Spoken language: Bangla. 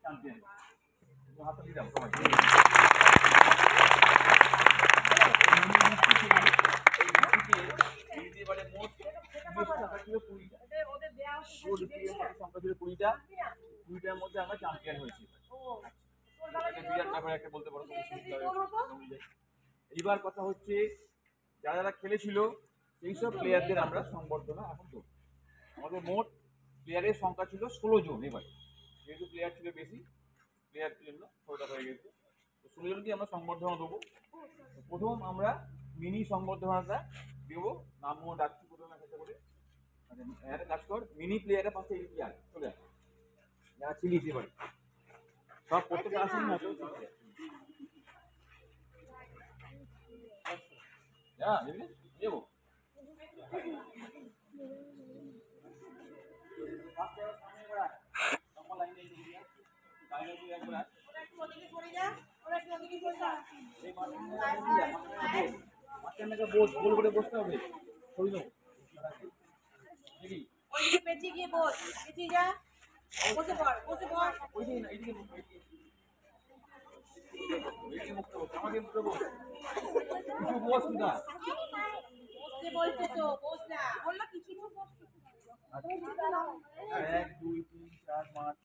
চ্যাম্পিয়ন। হাতটা দিয়ে দাও সবাই। এবারে মোট সংখ্যা ছিল 20টা। সংখ্যা ছিল 20টার মধ্যে আমরা চ্যাম্পিয়ন হয়েছি। বিরাট ব্যাপার একটা বলতে পারো। এইবার কথা হচ্ছে যারা যারা খেলেছিল সেই সব প্লেয়ারদের আমরা সংবর্ধনা এখন দেবো। আমাদের মোট প্লেয়ারের সংখ্যা ছিল 16 জন। এবার যেহেতু প্লেয়ার ছিল বেশি, প্লেয়ারের জন্য 16টা হয়ে গেছে, তো 16 জনকে আমরা সংবর্ধনা দেবো। প্রথম আমরা মিনি সংবর্ধনাটা দেবো। নামও ডাকছি প্রথমে একটা করে কাজ কর। মিনি প্লেয়ারের পাশে এই প্লেয়ার চলে আসে যারা চিনিস। এবারে সব প্রত্যেকটা আসেন না তো দেবো। গোল করে বসতে হবে। পেঁচিয়ে গিয়ে বস, পেঁচিয়ে যা, বসে পড়, বসে পড়। আমাকে বস না বলছে তো বস না, বললো কি কিছু বস। 1 2 3 4 5